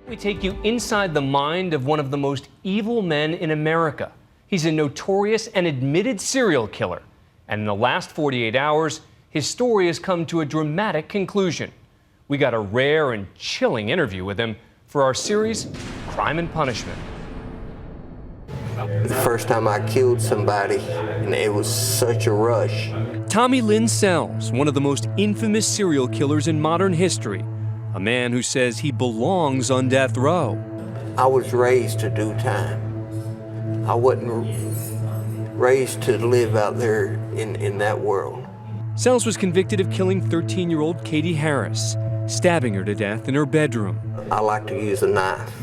We take you inside the mind of one of the most evil men in America. He's a notorious and admitted serial killer. And in the last 48 hours, his story has come to a dramatic conclusion. We got a rare and chilling interview with him for our series, Crime and Punishment. The first time I killed somebody, and it was such a rush. Tommy Lynn Sells, one of the most infamous serial killers in modern history. A man who says he belongs on death row. I was raised to do time. I wasn't raised to live out there in that world. Sells was convicted of killing 13-year-old Katie Harris, stabbing her to death in her bedroom. I like to use a knife.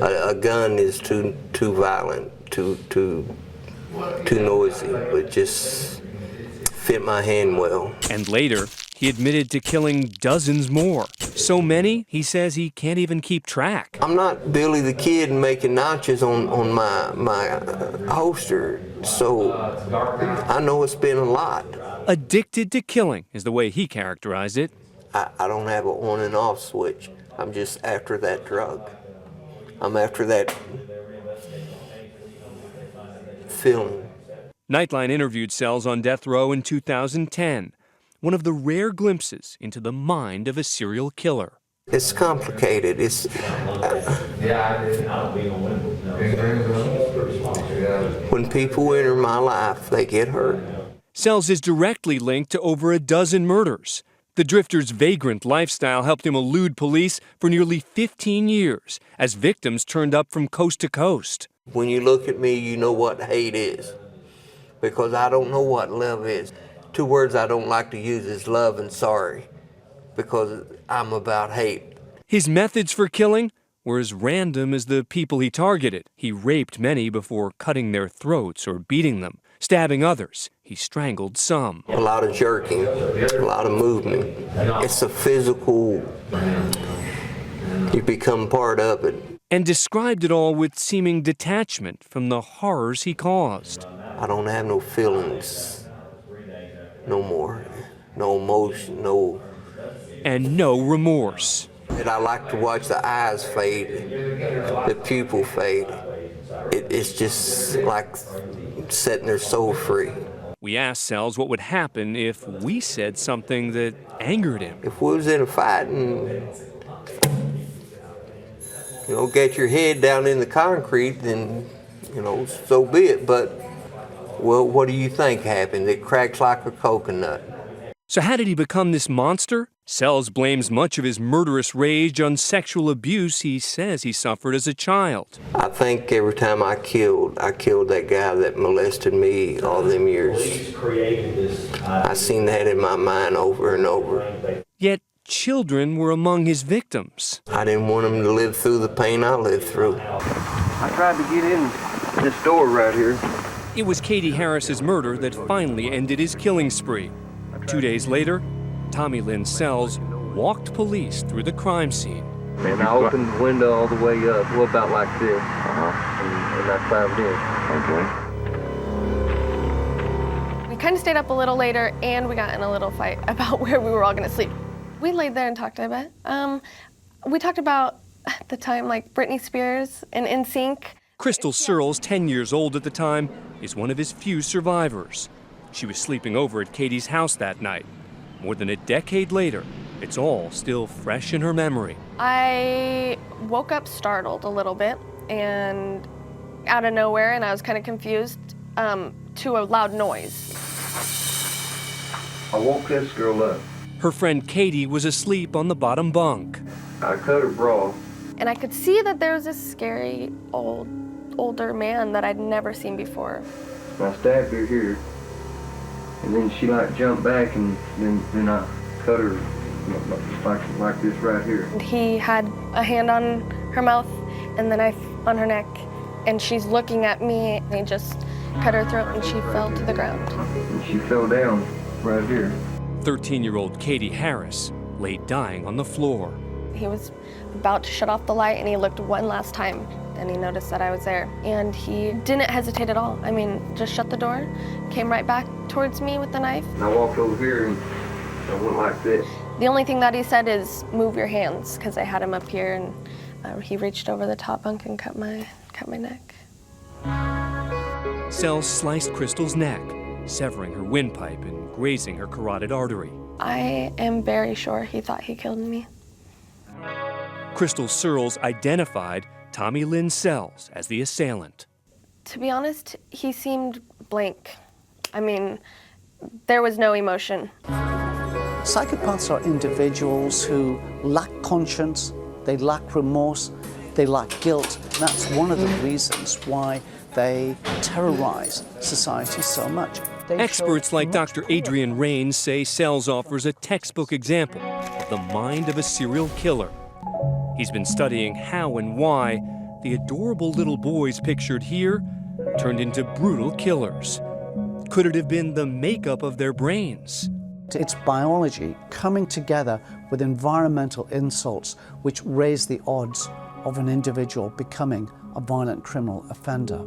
A gun is too violent, too noisy, but just fit my hand well. And later, he admitted to killing dozens more. So many, he says he can't even keep track. I'm not Billy the Kid making notches on my holster, so I know it's been a lot. Addicted to killing is the way he characterized it. I don't have an on and off switch. I'm just after that drug. I'm after that feeling. Nightline interviewed Sells on death row in 2010. One of the rare glimpses into the mind of a serial killer. It's complicated. When people enter my life, they get hurt. Sells is directly linked to over a dozen murders. The drifter's vagrant lifestyle helped him elude police for nearly 15 years as victims turned up from coast to coast. When you look at me, you know what hate is, because I don't know what love is. Two words I don't like to use is love and sorry, because I'm about hate. His methods for killing were as random as the people he targeted. He raped many before cutting their throats or beating them. Stabbing others, he strangled some. A lot of jerking, a lot of movement. It's a physical, you become part of it. And described it all with seeming detachment from the horrors he caused. I don't have no feelings no more, no emotion, no. And no remorse. And I like to watch the eyes fade, the pupil fade. It's just like setting their soul free. We asked Sells what would happen if we said something that angered him. If we was in a fight and, get your head down in the concrete, then, so be it. But, well, what do you think happened? It cracks like a coconut. So how did he become this monster? Sells blames much of his murderous rage on sexual abuse he says he suffered as a child. I think every time I killed that guy that molested me all them years. I seen that in my mind over and over. Yet children were among his victims. I didn't want them to live through the pain I lived through. I tried to get in this door right here. It was Katie Harris's murder that finally ended his killing spree. 2 days later, Tommy Lynn Sells walked police through the crime scene. And I opened the window all the way up, about like this, and I climbed in. Okay. We kind of stayed up a little later, and we got in a little fight about where we were all gonna sleep. We laid there and talked a bit. We talked about the time, like Britney Spears and NSYNC. Crystal Searles, 10 years old at the time, is one of his few survivors. She was sleeping over at Katie's house that night. More than a decade later, it's all still fresh in her memory. I woke up startled a little bit and out of nowhere, and I was kind of confused to a loud noise. I woke this girl up. Her friend Katie was asleep on the bottom bunk. I cut her bra. And I could see that there was this scary older man that I'd never seen before. I stabbed her here. And then she jumped back, and then I cut her like this right here. He had a hand on her mouth and the knife on her neck, and she's looking at me, and he just cut her throat and she fell to the ground. And she fell down right here. 13-year-old Katie Harris lay dying on the floor. He was about to shut off the light, and he looked one last time, and he noticed that I was there. And he didn't hesitate at all. I mean, just shut the door, came right back towards me with the knife. And I walked over here, and I went like this. The only thing that he said is, move your hands, because I had him up here, and he reached over the top bunk and cut my neck. Sells sliced Crystal's neck, severing her windpipe and grazing her carotid artery. I am very sure he thought he killed me. Crystal Searles identified Tommy Lynn Sells as the assailant. To be honest, he seemed blank. I mean, there was no emotion. Psychopaths are individuals who lack conscience, they lack remorse, they lack guilt. And that's one of the reasons why they terrorize society so much. Experts like Dr. Adrian Rains say Sells offers a textbook example of the mind of a serial killer. He's been studying how and why the adorable little boys pictured here turned into brutal killers. Could it have been the makeup of their brains? It's biology coming together with environmental insults which raise the odds of an individual becoming a violent criminal offender.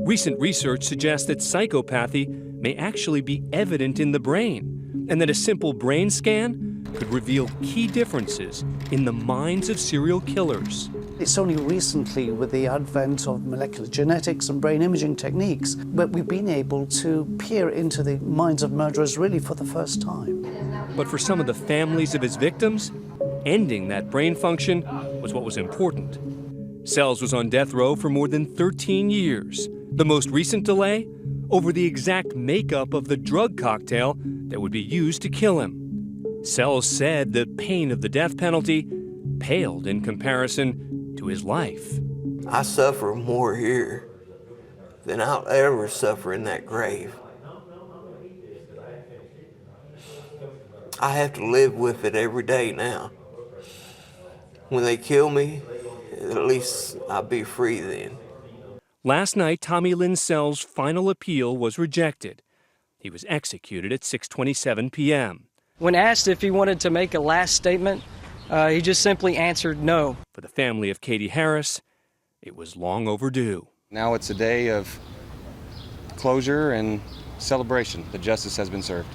Recent research suggests that psychopathy may actually be evident in the brain, and that a simple brain scan could reveal key differences in the minds of serial killers. It's only recently, with the advent of molecular genetics and brain imaging techniques, that we've been able to peer into the minds of murderers really for the first time. But for some of the families of his victims, ending that brain function was what was important. Sells was on death row for more than 13 years. The most recent delay over the exact makeup of the drug cocktail that would be used to kill him. Sells said the pain of the death penalty paled in comparison to his life. I suffer more here than I'll ever suffer in that grave. I have to live with it every day now. When they kill me, at least I'll be free then. Last night, Tommy Lynn Sells' final appeal was rejected. He was executed at 6:27 p.m. When asked if he wanted to make a last statement, he just simply answered no. For the family of Katie Harris, it was long overdue. Now it's a day of closure and celebration that justice has been served.